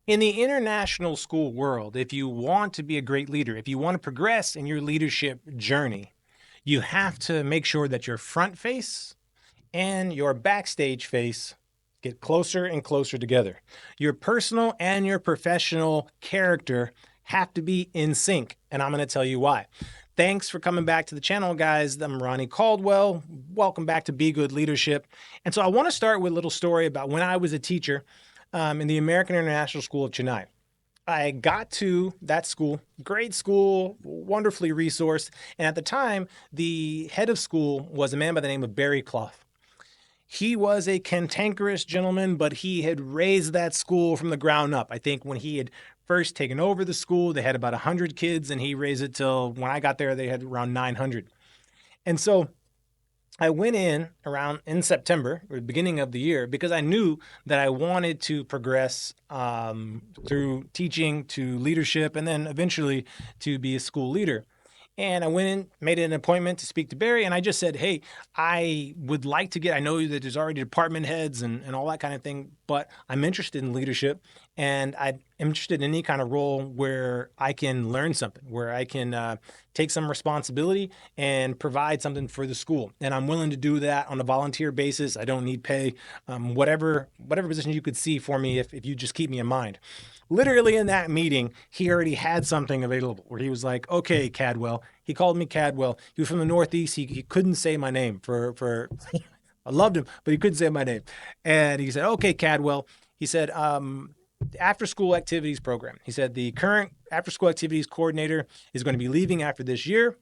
In the international school world, if you want to be a great leader, if you want to progress in your leadership journey, you have to make sure that your front face and your backstage face get closer and closer together. Your personal and your professional character have to be in sync, and I'm going to tell you why. Thanks for coming back to the channel, guys. I'm Ronnie Caldwell. Welcome back to Be Good Leadership. And so I want to start with a little story about when I was a teacher in the American International School of Chennai. I got to that school, great school, wonderfully resourced. And at the time, the head of school was a man by the name of Barry Clough. He was a cantankerous gentleman, but he had raised that school from the ground up. I think when he had first taken over the school, they had about 100 kids, and he raised it till when I got there, they had around 900. And so I went in around in September or the beginning of the year because I knew that I wanted to progress through teaching to leadership and then eventually to be a school leader. And I went in, made an appointment to speak to Barry, and I just said, hey, I would like to get, I know that there's already department heads and all that kind of thing, but I'm interested in leadership and I'm interested in any kind of role where I can learn something, where I can take some responsibility and provide something for the school. And I'm willing to do that on a volunteer basis. I don't need pay, whatever position you could see for me if you just keep me in mind. Literally in that meeting, he already had something available where he was like, okay, Cadwell. He called me Cadwell. He was from the Northeast. He couldn't say my name for I loved him, but he couldn't say my name. And he said, okay, Cadwell. He said, after school activities program. He said, the current after school activities coordinator is going to be leaving after this year.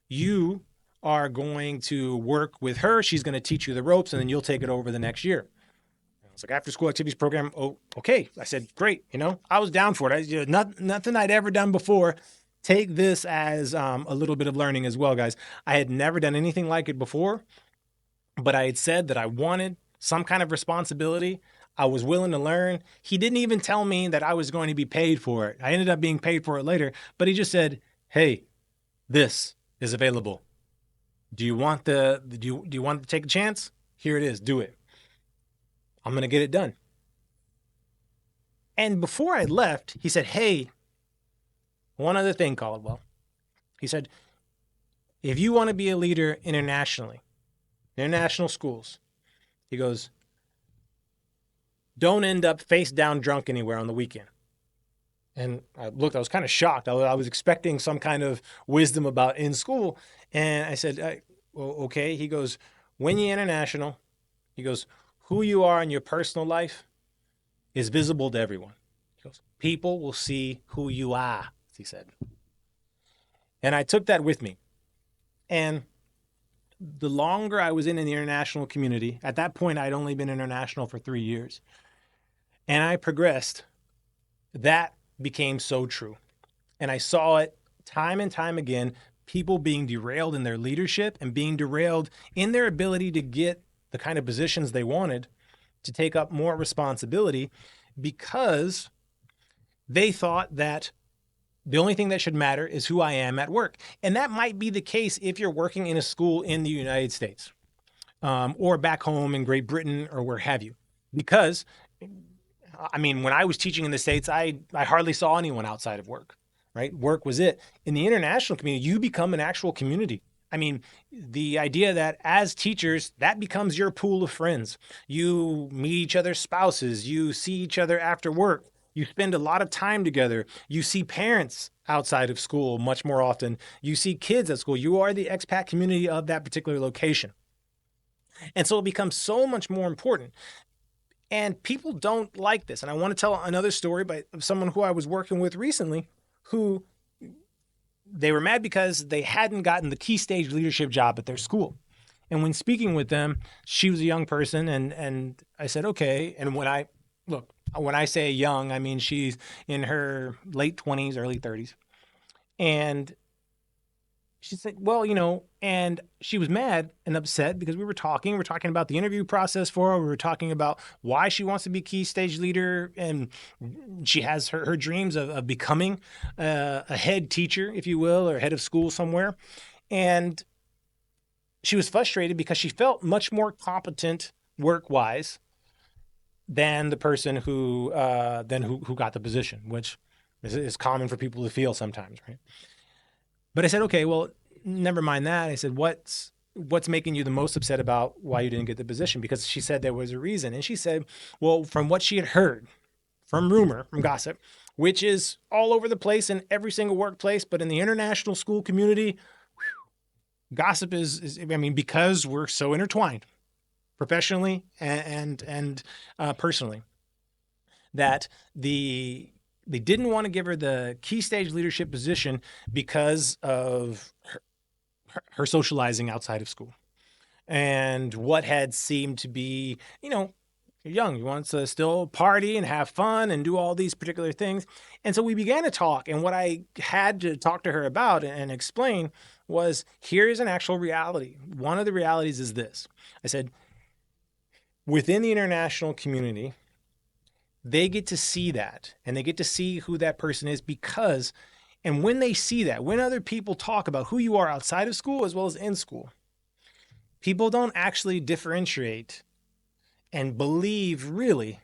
You are going to work with her. She's going to teach you the ropes, and then you'll take it over the next year. It's like after school activities program. Oh, okay. I said, great. I was down for it. Nothing I'd ever done before. Take this as a little bit of learning as well, guys. I had never done anything like it before, but I had said that I wanted some kind of responsibility. I was willing to learn. He didn't even tell me that I was going to be paid for it. I ended up being paid for it later, but he just said, hey, this is available. Do you want do you want to take a chance? Here it is. Do it. I'm going to get it done. And before I left, he said, hey, one other thing, Caldwell. He said, if you want to be a leader internationally, international schools, he goes, don't end up face down drunk anywhere on the weekend. And I was kind of shocked. I was expecting some kind of wisdom about in school. And I said, well, okay. He goes, when you're international, he goes, who you are in your personal life is visible to everyone. He goes, people will see who you are, he said. And I took that with me. And the longer I was in the international community, at that point, I'd only been international for 3 years. And I progressed. That became so true. And I saw it time and time again, people being derailed in their leadership and being derailed in their ability to get the kind of positions they wanted, to take up more responsibility, because they thought that the only thing that should matter is who I am at work. And that might be the case if you're working in a school in the United States or back home in Great Britain or where have you. Because, I mean, when I was teaching in the States, I hardly saw anyone outside of work, right? Work was it. In the international community, you become an actual community. I mean, the idea that as teachers, that becomes your pool of friends. You meet each other's spouses, you see each other after work, you spend a lot of time together. You see parents outside of school much more often. You see kids at school. You are the expat community of that particular location. And so it becomes so much more important. And people don't like this. And I want to tell another story by someone who I was working with recently who they were mad because they hadn't gotten the key stage leadership job at their school. And when speaking with them, she was a young person, and I said, okay. And when I say young, I mean she's in her late 20s, early 30s. And she said, well, and she was mad and upset because we were talking about the interview process for her. We were talking about why she wants to be key stage leader. And she has her dreams of becoming a head teacher, if you will, or head of school somewhere. And she was frustrated because she felt much more competent work-wise than the person who got the position, which is common for people to feel sometimes, right? But I said, okay, well, never mind that. I said, what's making you the most upset about why you didn't get the position? Because she said there was a reason. And she said, well, from what she had heard, from rumor, from gossip, which is all over the place in every single workplace, but in the international school community, gossip is I mean, because we're so intertwined professionally and personally, that they didn't want to give her the key stage leadership position because of her socializing outside of school and what had seemed to be, you're young, you want to still party and have fun and do all these particular things. And so we began to talk. And what I had to talk to her about and explain was, here's an actual reality. One of the realities is this. I said, within the international community, they get to see that and they get to see who that person is because, and when they see that, when other people talk about who you are outside of school as well as in school, people don't actually differentiate and believe really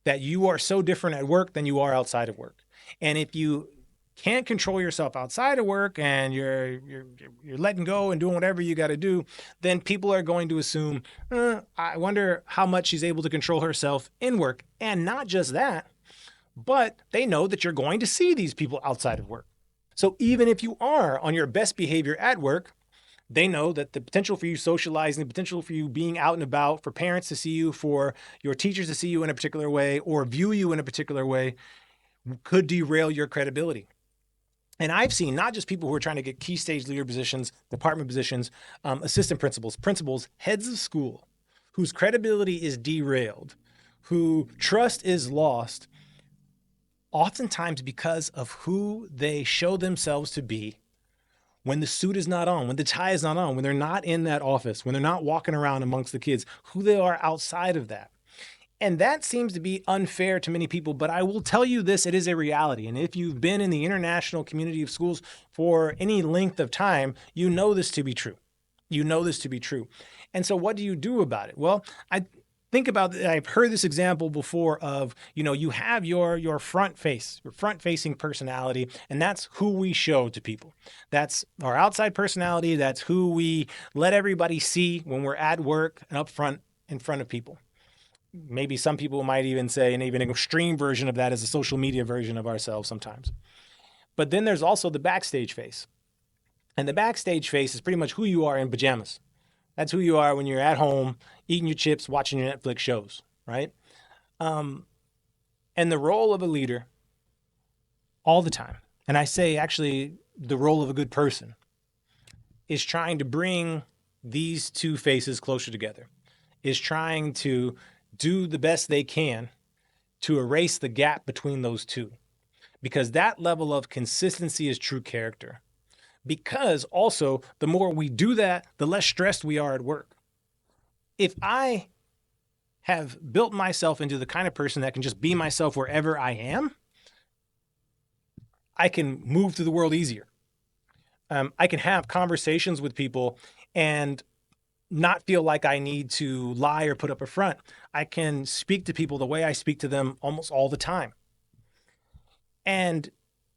that you are so different at work than you are outside of work. And if you can't control yourself outside of work and you're letting go and doing whatever you got to do, then people are going to assume, I wonder how much she's able to control herself in work. And not just that, but they know that you're going to see these people outside of work. So even if you are on your best behavior at work, they know that the potential for you socializing, the potential for you being out and about, for parents to see you, for your teachers to see you in a particular way or view you in a particular way could derail your credibility. And I've seen not just people who are trying to get key stage leader positions, department positions, assistant principals, heads of school, whose credibility is derailed, who trust is lost, oftentimes because of who they show themselves to be when the suit is not on, when the tie is not on, when they're not in that office, when they're not walking around amongst the kids, who they are outside of that. And that seems to be unfair to many people, but I will tell you this, it is a reality. And if you've been in the international community of schools for any length of time, you know this to be true. You know this to be true. And so what do you do about it? Well, I think about, I've heard this example before of, you have your front face, your front facing personality, and that's who we show to people. That's our outside personality. That's who we let everybody see when we're at work and up front in front of people. Maybe some people might even say, and even an extreme version of that is a social media version of ourselves sometimes. But then there's also the backstage face. And the backstage face is pretty much who you are in pajamas. That's who you are when you're at home, eating your chips, watching your Netflix shows, right? And the role of a leader all the time, and I say actually the role of a good person, is trying to bring these two faces closer together, is trying to do the best they can to erase the gap between those two. Because that level of consistency is true character. Because also, the more we do that, the less stressed we are at work. If I have built myself into the kind of person that can just be myself wherever I am, I can move through the world easier. I can have conversations with people and not feel like I need to lie or put up a front. I can speak to people the way I speak to them almost all the time. And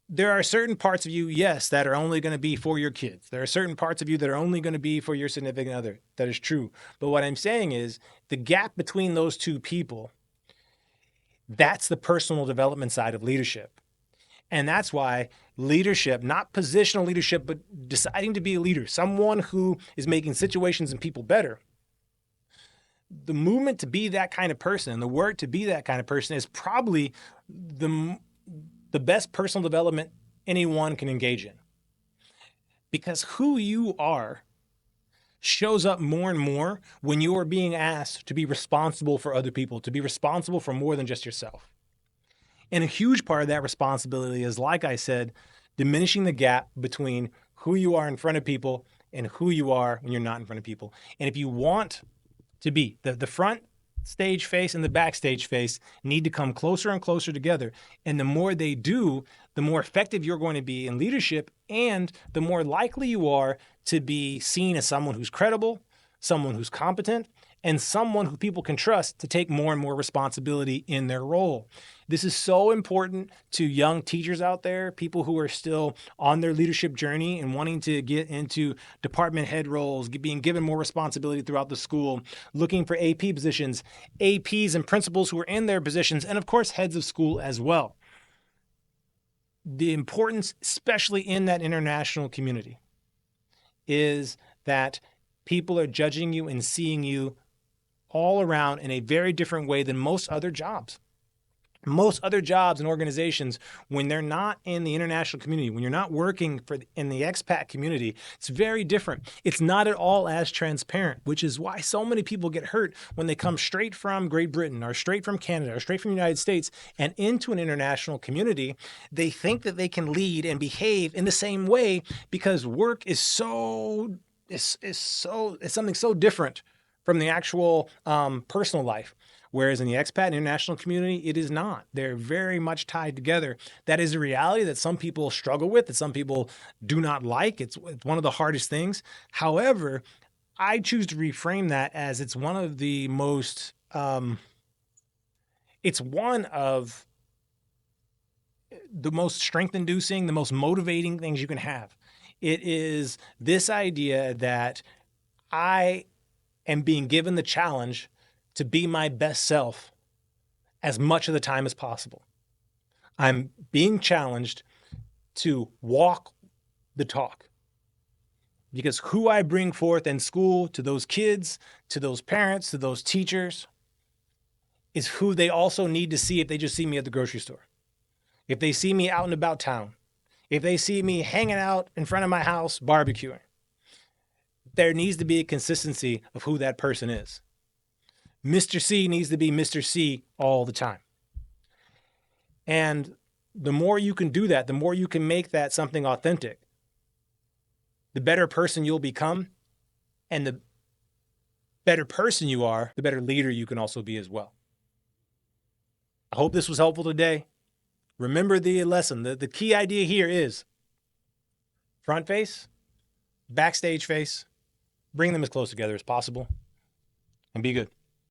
there are certain parts of you, yes, that are only going to be for your kids. There are certain parts of you that are only going to be for your significant other. That is true. But what I'm saying is the gap between those two people, that's the personal development side of leadership. And that's why leadership, not positional leadership, but deciding to be a leader, someone who is making situations and people better. The movement to be that kind of person and the work to be that kind of person is probably the best personal development anyone can engage in. Because who you are shows up more and more when you are being asked to be responsible for other people, to be responsible for more than just yourself. And a huge part of that responsibility is, like I said, diminishing the gap between who you are in front of people and who you are when you're not in front of people. And if you want to be the front stage face and the backstage face need to come closer and closer together. And the more they do, the more effective you're going to be in leadership, and the more likely you are to be seen as someone who's credible, someone who's competent, and someone who people can trust to take more and more responsibility in their role. This is so important to young teachers out there, people who are still on their leadership journey and wanting to get into department head roles, being given more responsibility throughout the school, looking for AP positions, APs and principals who are in their positions, and of course, heads of school as well. The importance, especially in that international community, is that people are judging you and seeing you all around in a very different way than most other jobs. Most other jobs and organizations, when they're not in the international community, when you're not working in the expat community, it's very different. It's not at all as transparent, which is why so many people get hurt when they come straight from Great Britain or straight from Canada or straight from the United States and into an international community. They think that they can lead and behave in the same way because work is something so different from the actual personal life. Whereas in the expat and international community, it is not. They're very much tied together. That is a reality that some people struggle with, that some people do not like. It's one of the hardest things. However, I choose to reframe that as it's one of the most, strength-inducing, the most motivating things you can have. It is this idea that I am being given the challenge to be my best self as much of the time as possible. I'm being challenged to walk the talk because who I bring forth in school to those kids, to those parents, to those teachers is who they also need to see if they just see me at the grocery store. If they see me out and about town, if they see me hanging out in front of my house barbecuing, there needs to be a consistency of who that person is. Mr. C needs to be Mr. C all the time. And the more you can do that, the more you can make that something authentic, the better person you'll become. And the better person you are, the better leader you can also be as well. I hope this was helpful today. Remember the lesson. The key idea here is front face, backstage face, bring them as close together as possible, and be good.